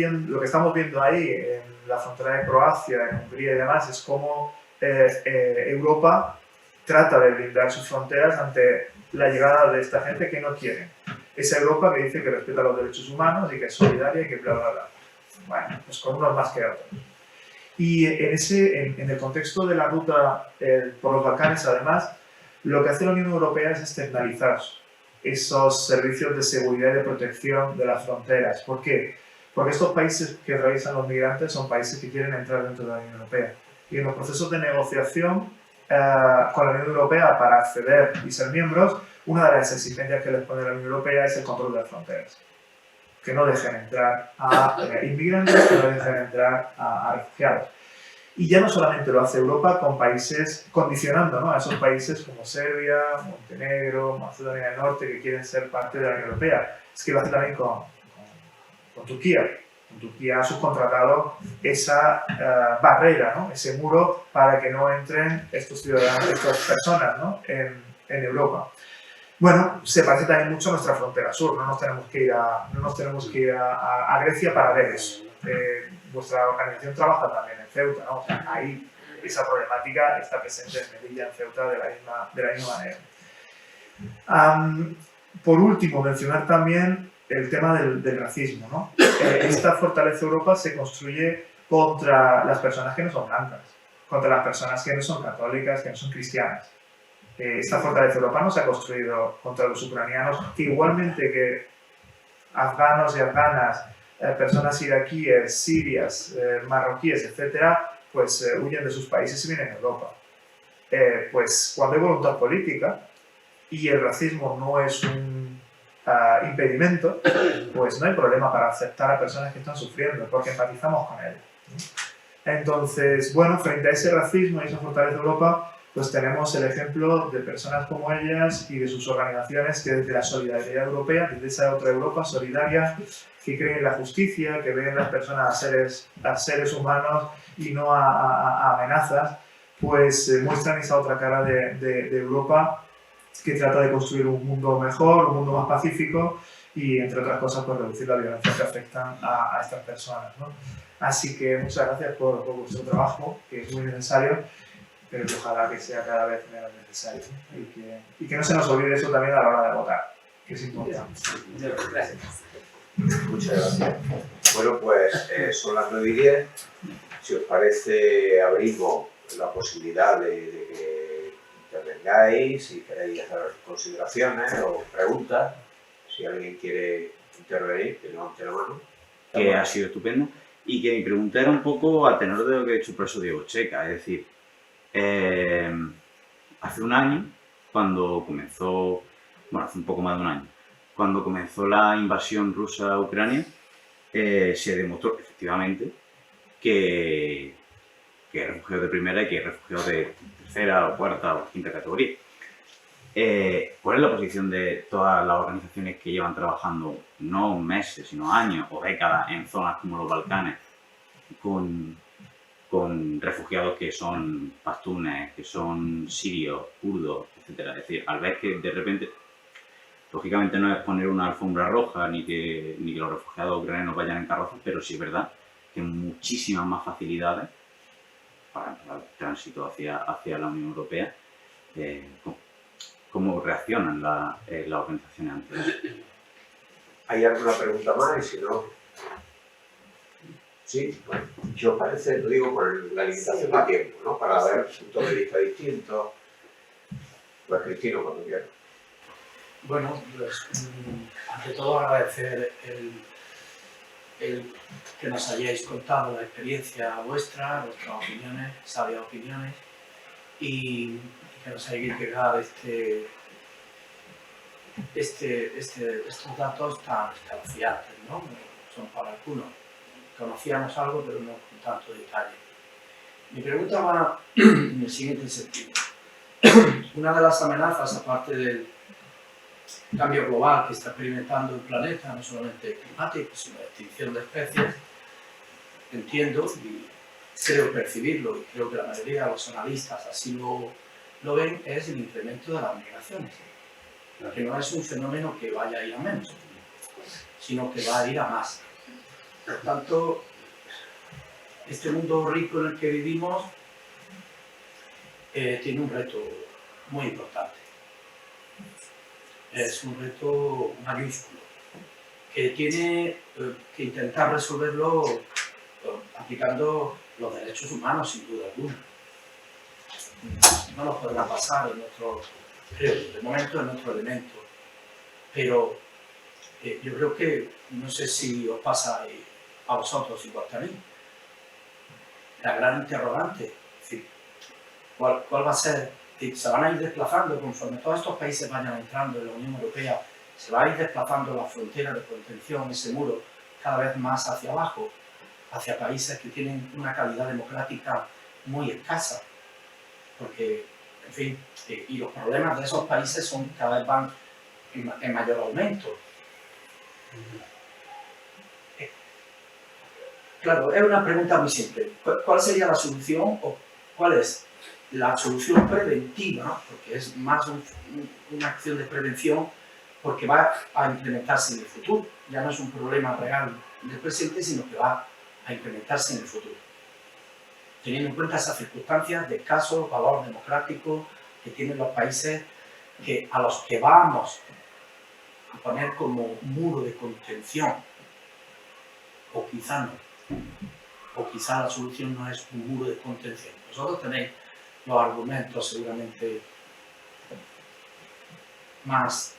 viendo ahí en la frontera de Croacia, en Hungría y demás, es cómo Europa trata de blindar sus fronteras ante la llegada de esta gente que no quiere. Esa Europa que dice que respeta los derechos humanos y que es solidaria y que bla, bla, bla. Bueno, pues con unos más que otros. Y en el contexto de la ruta por los Balcanes, además, lo que hace la Unión Europea es externalizar esos servicios de seguridad y de protección de las fronteras. ¿Por qué? Porque estos países que atraviesan los migrantes son países que quieren entrar dentro de la Unión Europea. Y en los procesos de negociación con la Unión Europea para acceder y ser miembros, una de las exigencias que les pone la Unión Europea es el control de las fronteras. Que no dejen entrar a inmigrantes, que no dejen entrar a refugiados. Y ya no solamente lo hace Europa con países, condicionando, ¿no?, a esos países como Serbia, Montenegro, Macedonia del Norte, que quieren ser parte de la Unión Europea. Es que lo hace también con Turquía. Con Turquía ha subcontratado esa barrera, ¿no?, ese muro para que no entren estos ciudadanos, estas personas, ¿no?, en Europa. bueno, se parece también mucho a nuestra frontera sur, no nos tenemos que ir a Grecia para ver eso. Vuestra organización trabaja también en Ceuta, ¿no? O sea, ahí esa problemática está presente en Melilla, en Ceuta, de la misma manera. Por último, mencionar también el tema del racismo, ¿no? Esta Fortaleza Europa se construye contra las personas que no son blancas, contra las personas que no son católicas, que no son cristianas. Esta Fortaleza Europa no se ha construido contra los ucranianos, que igualmente que afganos y afganas, personas iraquíes, sirias, marroquíes, etcétera, pues huyen de sus países y vienen a Europa. Pues cuando hay voluntad política y el racismo no es un impedimento, pues no hay problema para aceptar a personas que están sufriendo, porque empatizamos con ellas. Entonces, bueno, frente a ese racismo y esa Fortaleza Europa, pues tenemos el ejemplo de personas como ellas y de sus organizaciones que desde la solidaridad europea, desde esa otra Europa solidaria, que cree en la justicia, que ve en las personas a seres humanos y no a amenazas, pues muestran esa otra cara de Europa que trata de construir un mundo mejor, un mundo más pacífico y, entre otras cosas, pues reducir la violencia que afectan a estas personas, ¿no? Así que muchas gracias por vuestro trabajo, que es muy necesario, pero que ojalá que sea cada vez menos necesario, ¿no? Y que no se nos olvide eso también a la hora de votar, que es importante. Gracias. Muchas gracias. Bueno, pues son las 9:10. Si os parece, abrimos la posibilidad de que intervengáis, si queréis hacer consideraciones o preguntas. Si alguien quiere intervenir, que levante la mano. Que ha sido estupendo. Y que mi pregunta era un poco a tenor de lo que ha dicho el profesor Diego Checa. Es decir, hace un año, cuando comenzó, bueno, hace un poco más de un año, cuando comenzó la invasión rusa a Ucrania, se demostró efectivamente que hay refugiados de primera y que hay refugiados de tercera o cuarta o quinta categoría. ¿Cuál es la posición de todas las organizaciones que llevan trabajando no meses, sino años o décadas en zonas como los Balcanes con refugiados que son pastunes, que son sirios, kurdos, etcétera? Es decir, al ver que de repente, lógicamente no es poner una alfombra roja ni que los refugiados ucranianos vayan en carrozas, pero sí es verdad que hay muchísimas más facilidades para el tránsito hacia la Unión Europea. ¿Cómo reaccionan las organizaciones ante eso? ¿Hay alguna pregunta más? Y si no... Sí, bueno, si os parece, lo digo por la limitación de tiempo, ¿no? Para ver puntos de vista distintos. Pues Cristino, cuando quiera. Bueno, pues ante todo agradecer el que nos hayáis contado la experiencia vuestra, vuestras opiniones, sabias opiniones, y que nos hayáis llegado estos datos tan fiables, ¿no? Son para algunos. Conocíamos algo, pero no con tanto detalle. Mi pregunta va en el siguiente sentido. Una de las amenazas, aparte del cambio global que está experimentando el planeta, no solamente climático, sino de extinción de especies, entiendo y creo percibirlo, y creo que la mayoría de los analistas así lo ven, es el incremento de las migraciones, que no es un fenómeno que vaya a ir a menos, sino que va a ir a más. Por tanto, este mundo rico en el que vivimos tiene un reto muy importante. Es un reto mayúsculo, que tiene que intentar resolverlo aplicando los derechos humanos, sin duda alguna. No nos podrá pasar de momento en otro elemento, pero yo creo que, no sé si os pasa a vosotros igual que a mí, la gran interrogante, es decir, ¿cuál va a ser? Se van a ir desplazando conforme todos estos países vayan entrando en la Unión Europea, se va a ir desplazando la frontera de contención, ese muro, cada vez más hacia abajo, hacia países que tienen una calidad democrática muy escasa, porque, en fin, y los problemas de esos países cada vez van en mayor aumento. Claro, es una pregunta muy simple. ¿Cuál sería la solución o cuál es la solución preventiva, porque es más una acción de prevención, porque va a implementarse en el futuro. Ya no es un problema real del presente, sino que va a implementarse en el futuro. Teniendo en cuenta esas circunstancias de escaso valor democrático que tienen los países a los que vamos a poner como muro de contención, o quizá no, o quizá la solución no es un muro de contención. Vosotros tenéis los argumentos seguramente más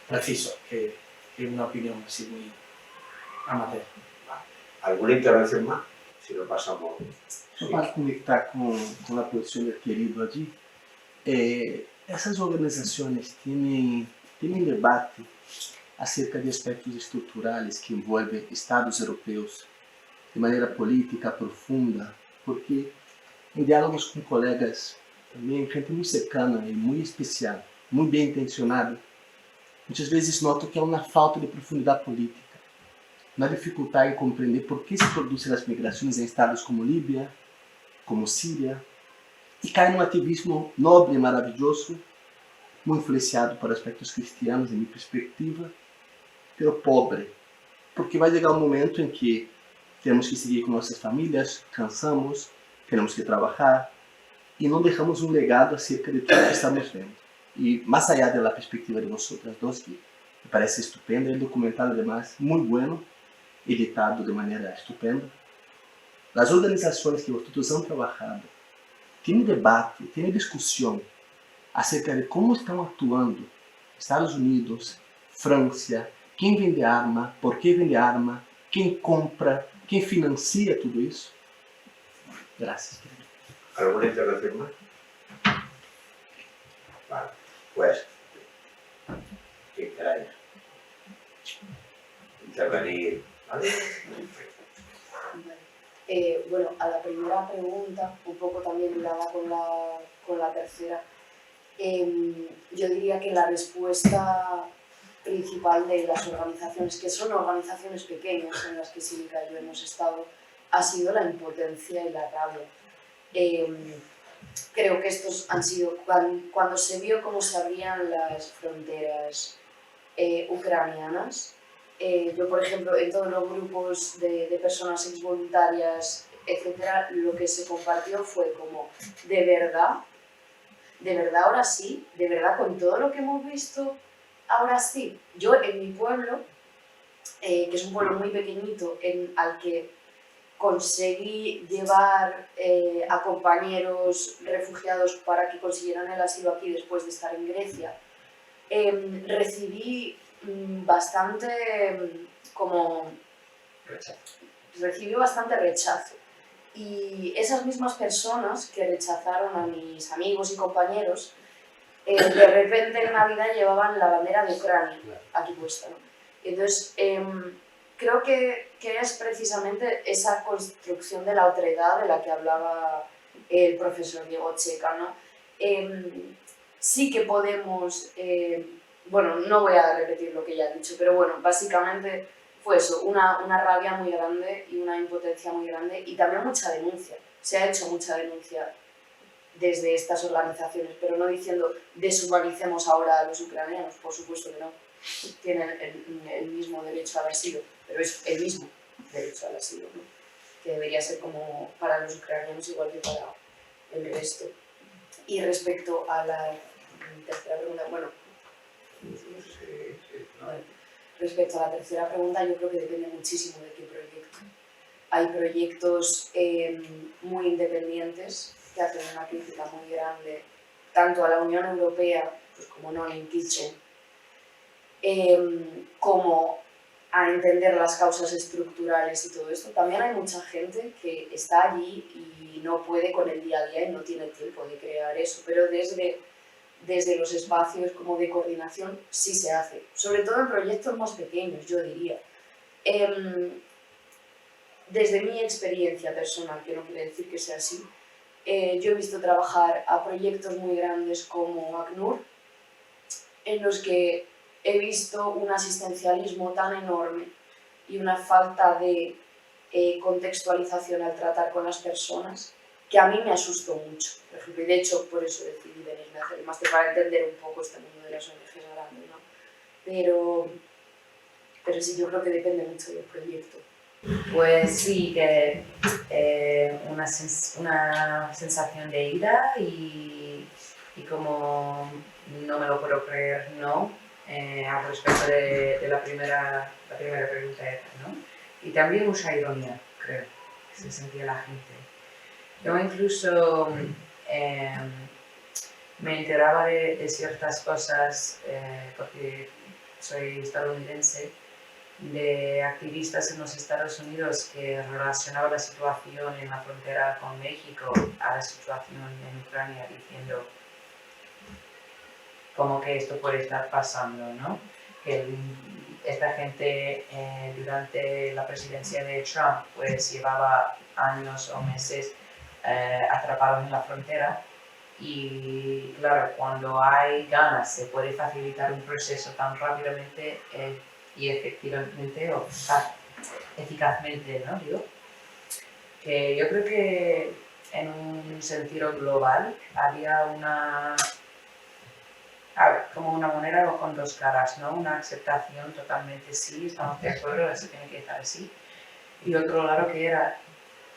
precisos que una opinión así muy amateur. ¿Alguna intervención más? Si no pasamos... Só para conectar com a posição do querido allí, essas organizações têm debate acerca de aspectos estruturais que envolvem estados europeus de maneira política profunda, porque em diálogos com colegas, também gente muito cercana e muito especial, muito bem intencionada, muitas vezes noto que há uma falta de profundidade política, uma dificuldade em compreender por que se produzem as migrações em estados como Líbia, como Síria, e cai num ativismo nobre e maravilhoso, muito influenciado por aspectos cristianos, em minha perspectiva, pero pobre, porque vai chegar um momento em que temos que seguir com nossas famílias, cansamos, temos que trabalhar, e não deixamos um legado acerca de tudo que estamos vendo. E mais allá da perspectiva de nosotras dos, que me parece estupenda, o documentário además muito bueno, editado de maneira estupenda. As organizações que vosotros han trabalhado têm debate, têm discussão acerca de como estão atuando Estados Unidos, França, quem vende arma, por que vende arma, quem compra, quem financia tudo isso. Gracias. ¿Alguna intervención más? Vale, pues, quien quiera intervenir, ¿vale? Bueno, a la primera pregunta, un poco también ligada con la tercera, yo diría que la respuesta principal de las organizaciones, que son organizaciones pequeñas en las que Sílica y yo hemos estado, ha sido la impotencia y la rabia. Creo que estos han sido, cuando se vio cómo se abrían las fronteras ucranianas, yo, por ejemplo, en todos los grupos de personas exvoluntarias, etcétera, lo que se compartió fue como, de verdad, ahora sí, de verdad, con todo lo que hemos visto, ahora sí. Yo en mi pueblo, que es un pueblo muy pequeñito, al que conseguí llevar a compañeros refugiados para que consiguieran el asilo aquí después de estar en Grecia, recibí bastante rechazo. Y esas mismas personas que rechazaron a mis amigos y compañeros, de repente en Navidad llevaban la bandera de Ucrania aquí puesta, ¿no? Entonces, creo que es precisamente esa construcción de la otredad de la que hablaba el profesor Diego Checa, ¿no? Sí que podemos, bueno, no voy a repetir lo que ya he dicho, pero bueno, básicamente fue eso, una rabia muy grande y una impotencia muy grande y también mucha denuncia. Se ha hecho mucha denuncia desde estas organizaciones, pero no diciendo deshumanicemos ahora a los ucranianos, por supuesto que no. Tienen el mismo derecho al asilo, pero es el mismo derecho al asilo, ¿no? Que debería ser como para los ucranianos igual que para el resto. Y respecto a la tercera pregunta, bueno, respecto a la tercera pregunta, yo creo que depende muchísimo de qué proyecto. Hay proyectos muy independientes que hacen una crítica muy grande tanto a la Unión Europea, pues como Non Kitchen, como a entender las causas estructurales y todo esto. También hay mucha gente que está allí y no puede con el día a día y no tiene tiempo de crear eso, pero desde los espacios como de coordinación sí se hace, sobre todo en proyectos más pequeños, yo diría. Desde mi experiencia personal, que no quiere decir que sea así, yo he visto trabajar a proyectos muy grandes como ACNUR, en los que he visto un asistencialismo tan enorme y una falta de contextualización al tratar con las personas que a mí me asustó mucho, por ejemplo, y de hecho por eso decidí venirme a hacer el máster, para entender un poco este mundo de las ONGs grandes, ¿no? Pero sí, yo creo que depende mucho del proyecto. Pues sí, que una sensación de ira y como no me lo puedo creer, ¿no? Al respecto de la primera pregunta, ¿no? Y también mucha ironía, creo, que se sentía la gente. Yo incluso me enteraba de ciertas cosas, porque soy estadounidense, de activistas en los Estados Unidos que relacionaban la situación en la frontera con México a la situación en Ucrania, diciendo como que esto puede estar pasando, ¿no? Que esta gente durante la presidencia de Trump pues llevaba años o meses atrapados en la frontera y claro, cuando hay ganas se puede facilitar un proceso tan rápidamente y efectivamente o eficazmente, ¿no? Digo, que yo creo que en un sentido global había como una moneda con dos caras, ¿no? Una aceptación totalmente, sí, estamos de acuerdo, eso tiene que estar así. Y otro lado que era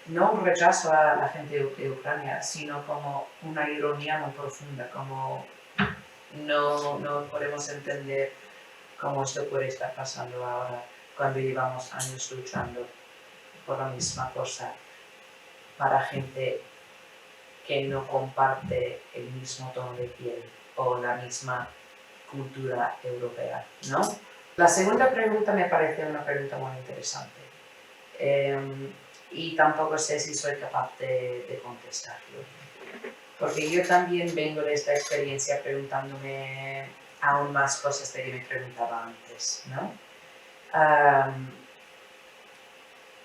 no un rechazo a la gente de Ucrania, sino como una ironía muy profunda, como no podemos entender cómo esto puede estar pasando ahora, cuando llevamos años luchando por la misma cosa para gente que no comparte el mismo tono de piel o la misma cultura europea, ¿no? La segunda pregunta me parece una pregunta muy interesante y tampoco sé si soy capaz de contestarlo, porque yo también vengo de esta experiencia preguntándome aún más cosas de que me preguntaba antes, ¿no?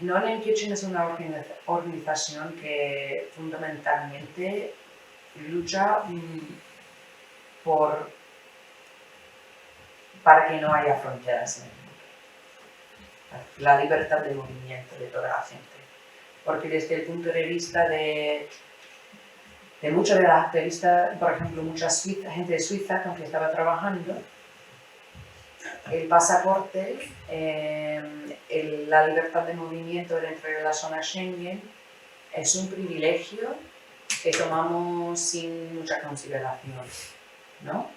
Non Kitchen es una organización que fundamentalmente lucha para que no haya fronteras en el mundo. La libertad de movimiento de toda la gente. Porque desde el punto de vista de muchas de las activistas, por ejemplo, mucha gente de Suiza con que estaba trabajando, el pasaporte, la libertad de movimiento dentro de la zona Schengen es un privilegio que tomamos sin mucha consideración, ¿no?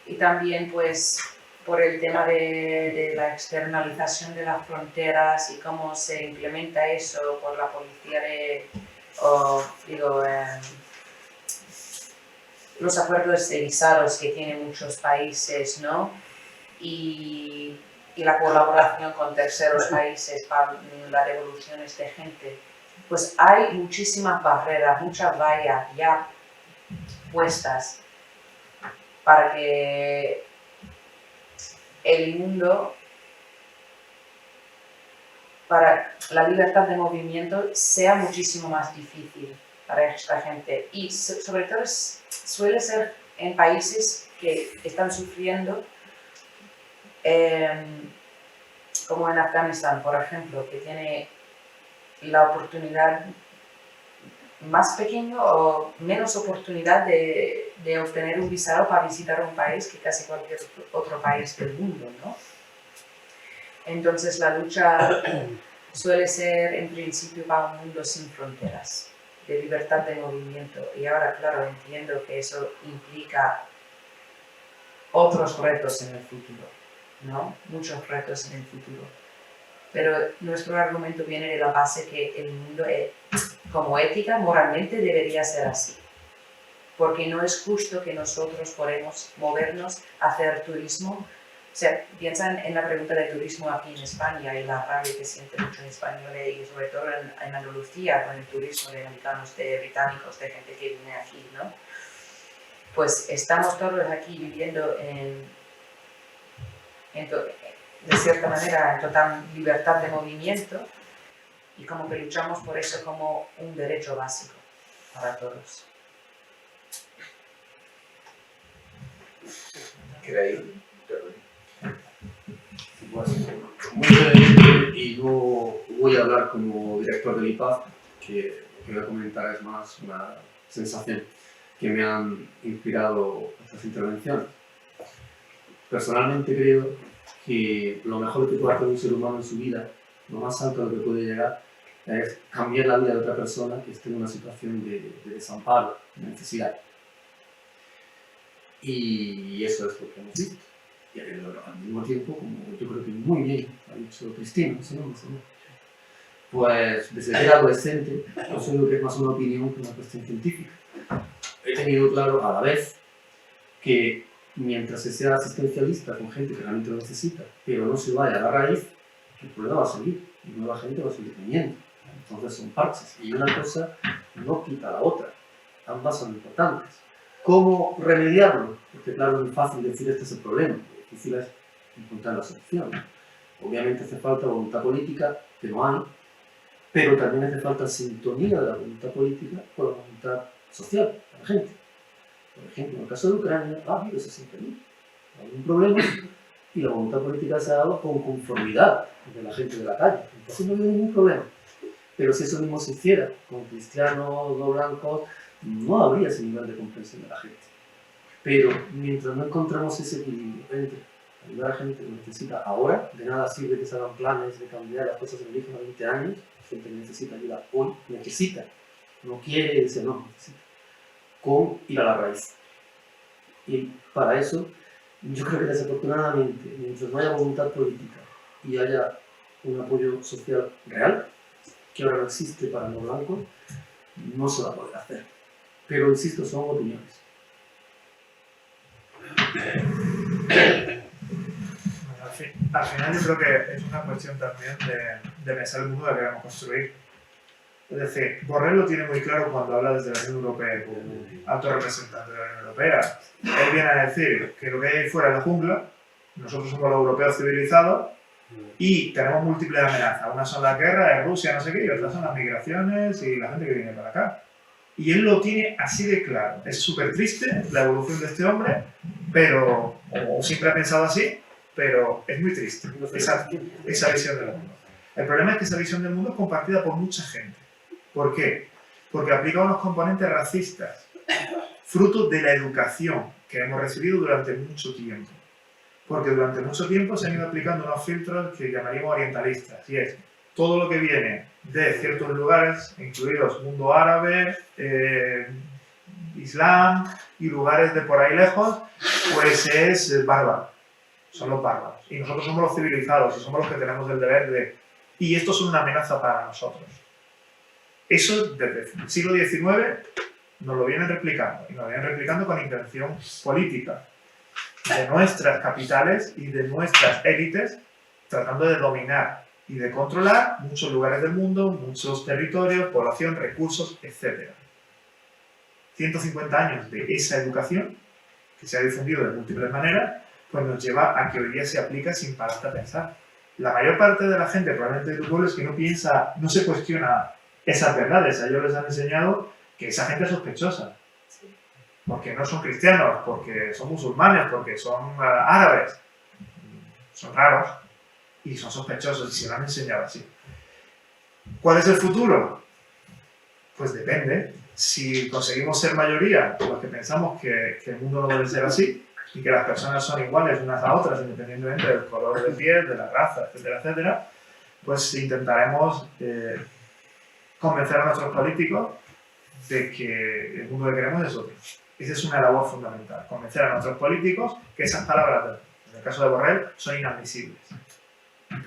Y también pues por el tema de la externalización de las fronteras y cómo se implementa eso por la policía los acuerdos de visados que tienen muchos países, ¿no? Y la colaboración con terceros países para la devolución de gente, pues hay muchísimas barreras, muchas vallas ya puestas para que el mundo, para la libertad de movimiento sea muchísimo más difícil para esta gente y sobre todo suele ser en países que están sufriendo como en Afganistán, por ejemplo, que tiene la oportunidad más pequeña o menos oportunidad de obtener un visado para visitar un país que casi cualquier otro país del mundo, ¿no? Entonces la lucha suele ser en principio para un mundo sin fronteras, de libertad de movimiento. Y ahora, claro, entiendo que eso implica otros retos en el futuro, ¿no? Muchos retos en el futuro. Pero nuestro argumento viene de la base que el mundo, como ética, moralmente debería ser así. Porque no es justo que nosotros podemos movernos, hacer turismo. O sea, piensan en la pregunta de turismo aquí en España y la rabia que sienten muchos españoles y sobre todo en Andalucía con el turismo de americanos, de británicos, de gente que viene aquí, ¿no? Pues estamos todos aquí viviendo de cierta manera en total libertad de movimiento y como que luchamos por eso como un derecho básico para todos. ¿Queréis? Bueno, muy brevemente, y no voy a hablar como director del IPAZ, que que voy a comentar es más una sensación que me han inspirado estas intervenciones. Personalmente creo que lo mejor que puede hacer un ser humano en su vida, lo más alto a lo que puede llegar, es cambiar la vida de otra persona que esté en una situación de desamparo, de necesidad. Y eso es lo que hemos visto. Y al mismo tiempo, como yo creo que muy bien ha dicho Cristina, pues desde que era adolescente, yo creo que es más una opinión que una cuestión científica. He tenido claro a la vez que mientras se sea asistencialista con gente que realmente lo necesita, pero no se vaya a la raíz, el problema va a seguir y nueva gente va a seguir teniendo. Entonces son parches y una cosa no quita la otra. Ambas son importantes. ¿Cómo remediarlo? Porque claro, es muy fácil decir este es el problema, lo difícil es encontrar la solución. Obviamente hace falta voluntad política, que no hay, pero también hace falta sintonía de la voluntad política con la voluntad social de la gente. Por ejemplo, en el caso de Ucrania ha habido esa sintonía. Hay un problema y la voluntad política se ha dado con conformidad de la gente de la calle. Entonces no hay ningún problema. Pero si eso mismo se hiciera con cristianos, no blancos, no habría ese nivel de comprensión de la gente. Pero mientras no encontramos ese equilibrio entre ayudar a la gente que necesita ahora, de nada sirve que se hagan planes de cambiar las cosas en origen a 20 años, gente que necesita ayuda hoy, necesita, no quiere decir no, necesita, con ir a la raíz. Y para eso, yo creo que desafortunadamente, mientras no haya voluntad política y haya un apoyo social real, que ahora no existe para los blancos, no se va a poder hacer. Pero insisto, son opiniones. Al final yo creo que es una cuestión también de pensar el mundo que queremos construir. Es decir, Borrell lo tiene muy claro cuando habla desde la Unión Europea, como alto representante de la Unión Europea. Él viene a decir que lo que hay ahí fuera es la jungla, nosotros somos los europeos civilizados y tenemos múltiples amenazas. Una son las guerras, es Rusia, no sé qué, y otras son las migraciones y la gente que viene para acá. Y él lo tiene así de claro. Es súper triste la evolución de este hombre, pero, o siempre ha pensado así, pero es muy triste esa visión del mundo. El problema es que esa visión del mundo es compartida por mucha gente. ¿Por qué? Porque aplica unos componentes racistas, fruto de la educación que hemos recibido durante mucho tiempo. Porque durante mucho tiempo se han ido aplicando unos filtros que llamaríamos orientalistas, y es todo lo que viene de ciertos lugares, incluidos mundo árabe, Islam y lugares de por ahí lejos, pues es bárbaro. Son los bárbaros. Y nosotros somos los civilizados y somos los que tenemos el deber de... Y estos son una amenaza para nosotros. Eso desde el siglo XIX nos lo vienen replicando. Y nos lo vienen replicando con intención política de nuestras capitales y de nuestras élites, tratando de dominar y de controlar muchos lugares del mundo, muchos territorios, población, recursos, etc. 150 años de esa educación, que se ha difundido de múltiples maneras, pues nos lleva a que hoy día se aplica sin pararte a pensar. La mayor parte de la gente, probablemente de tu pueblo, es que no piensa, no se cuestiona esas verdades. A ellos les han enseñado que esa gente es sospechosa. Porque no son cristianos, porque son musulmanes, porque son árabes. Son raros y son sospechosos y se lo han enseñado así. ¿Cuál es el futuro? Pues depende. Si conseguimos ser mayoría, los que pensamos que el mundo no debe ser así, y que las personas son iguales unas a otras, independientemente del color de piel, de la raza, etcétera, etcétera, pues intentaremos convencer a nuestros políticos de que el mundo que queremos es otro. Esa es una labor fundamental, convencer a nuestros políticos que esas palabras, en el caso de Borrell, son inadmisibles.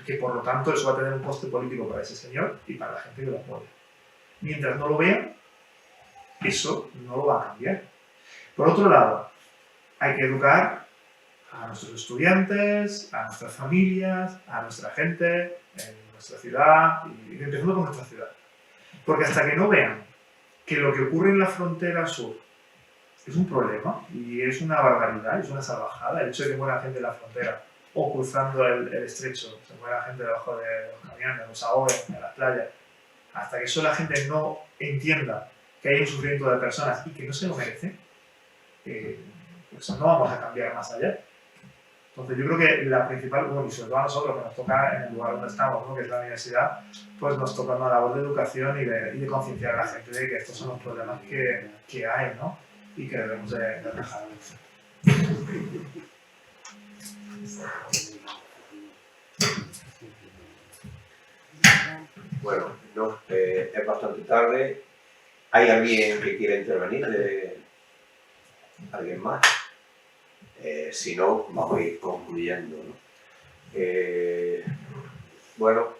Que por lo tanto eso va a tener un coste político para ese señor y para la gente que lo apoya. Mientras no lo vean, eso no lo va a cambiar. Por otro lado, hay que educar a nuestros estudiantes, a nuestras familias, a nuestra gente, en nuestra ciudad, y empezando con nuestra ciudad. Porque hasta que no vean que lo que ocurre en la frontera sur es un problema, y es una barbaridad, es una salvajada, el hecho de que muera gente en la frontera, o cruzando el estrecho, se muera gente debajo de los camiones, los ahogos, en las playas, hasta que eso la gente no entienda que hay un sufrimiento de personas y que no se lo merece, pues no vamos a cambiar más allá. Entonces yo creo que la principal, bueno, y sobre todo a nosotros que nos toca en el lugar donde estamos, ¿no? Que es la universidad, pues nos toca una labor de educación y de concienciar a la gente de que estos son los problemas que hay, ¿no? Y que debemos de dejar de vencer. Bueno, no, es bastante tarde. ¿Hay alguien que quiera intervenir? ¿Alguien más? Si no, vamos a ir concluyendo, ¿no? Bueno,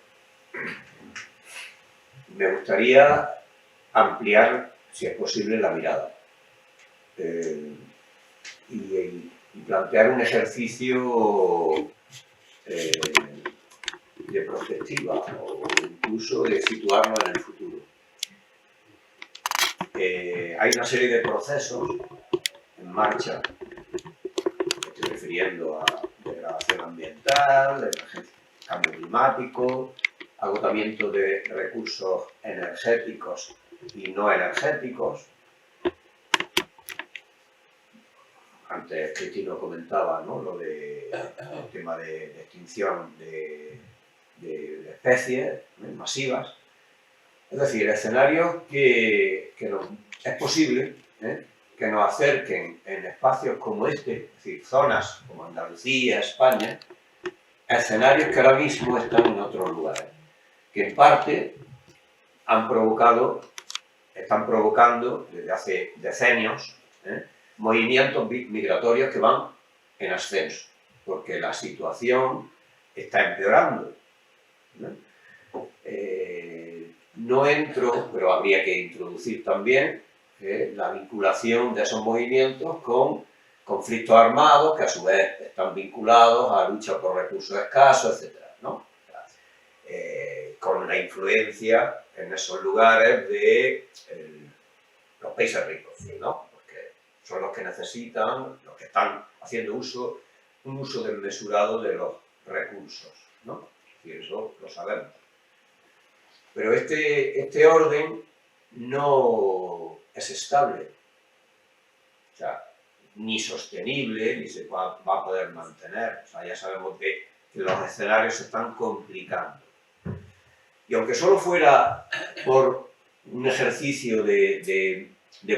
me gustaría ampliar, si es posible, la mirada y plantear un ejercicio de perspectiva o incluso de situarnos en el futuro. Hay una serie de procesos en marcha. Estoy refiriendo a degradación ambiental, emergencia, cambio climático, agotamiento de recursos energéticos y no energéticos. Antes Cristino comentaba, ¿no? Lo de el tema de extinción de especies masivas. Es decir, escenarios que es posible que nos acerquen en espacios como este, es decir, zonas como Andalucía, España, escenarios que ahora mismo están en otros lugares, que en parte están provocando desde hace decenios movimientos migratorios que van en ascenso, porque la situación está empeorando. No entro, pero habría que introducir también la vinculación de esos movimientos con conflictos armados que a su vez están vinculados a lucha por recursos escasos, etc., ¿no? Con la influencia en esos lugares de los países ricos, ¿no? Porque son los que necesitan, los que están haciendo un uso desmesurado de los recursos, ¿no? Y eso lo sabemos. Pero este orden no es estable, o sea, ni sostenible, ni se va a poder mantener. O sea, ya sabemos que los escenarios se están complicando. Y aunque solo fuera por un ejercicio de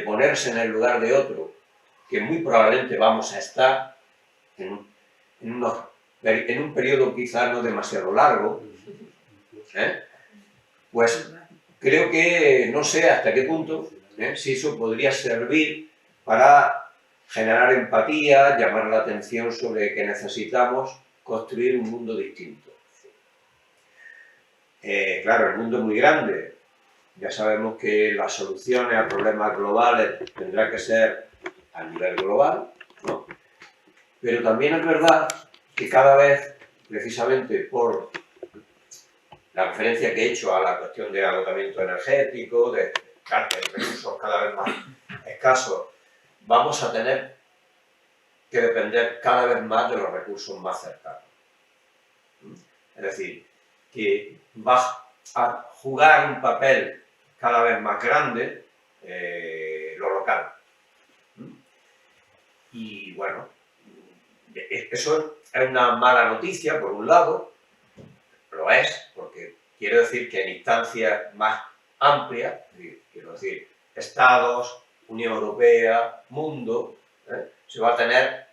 ponerse en el lugar de otro, que muy probablemente vamos a estar en un periodo quizá no demasiado largo, pues creo que no sé hasta qué punto si eso podría servir para generar empatía, llamar la atención sobre que necesitamos construir un mundo distinto. Claro, el mundo es muy grande. Ya sabemos que las soluciones a problemas globales tendrán que ser a nivel global, ¿no? Pero también es verdad que cada vez, precisamente por la referencia que he hecho a la cuestión del agotamiento energético, de recursos cada vez más escasos, vamos a tener que depender cada vez más de los recursos más cercanos. Es decir, que va a jugar un papel cada vez más grande lo local. Y bueno, eso es una mala noticia, por un lado, lo es, porque quiero decir que en instancias más amplias, quiero decir, Estados, Unión Europea, mundo, se va a tener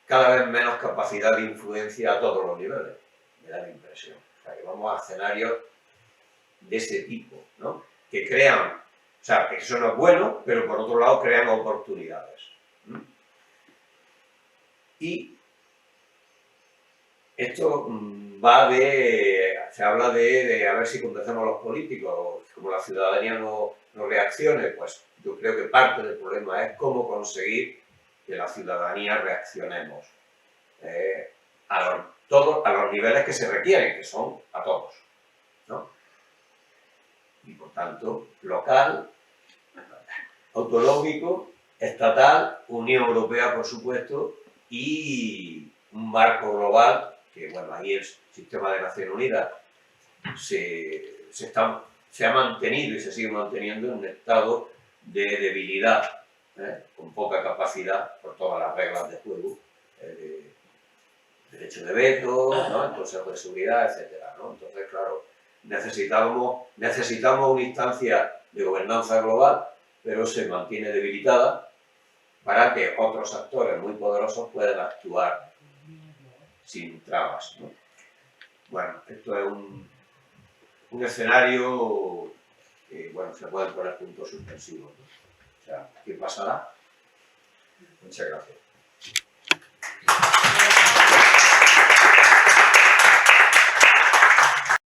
cada vez menos capacidad de influencia a todos los niveles, me da la impresión. O sea, que vamos a escenarios de ese tipo, ¿no? Que crean, o sea, que eso no es bueno, pero por otro lado crean oportunidades. Y esto se habla de a ver si convencemos a los políticos, como la ciudadanía no reaccione, pues yo creo que parte del problema es cómo conseguir que la ciudadanía reaccionemos a los niveles que se requieren, que son a todos, ¿no? Y por tanto, local, autonómico, estatal, Unión Europea, por supuesto, y un marco global, que bueno, ahí el sistema de Naciones Unidas se ha mantenido y se sigue manteniendo en un estado de debilidad, con poca capacidad por todas las reglas de juego derecho de veto, ¿no? El Consejo de Seguridad, etcétera, ¿no? Entonces, claro, necesitamos una instancia de gobernanza global, pero se mantiene debilitada para que otros actores muy poderosos puedan actuar sin trabas, ¿no? Bueno, esto es un escenario que, bueno, se pueden poner puntos suspensivos, ¿no? O sea, ¿qué pasará? Muchas gracias.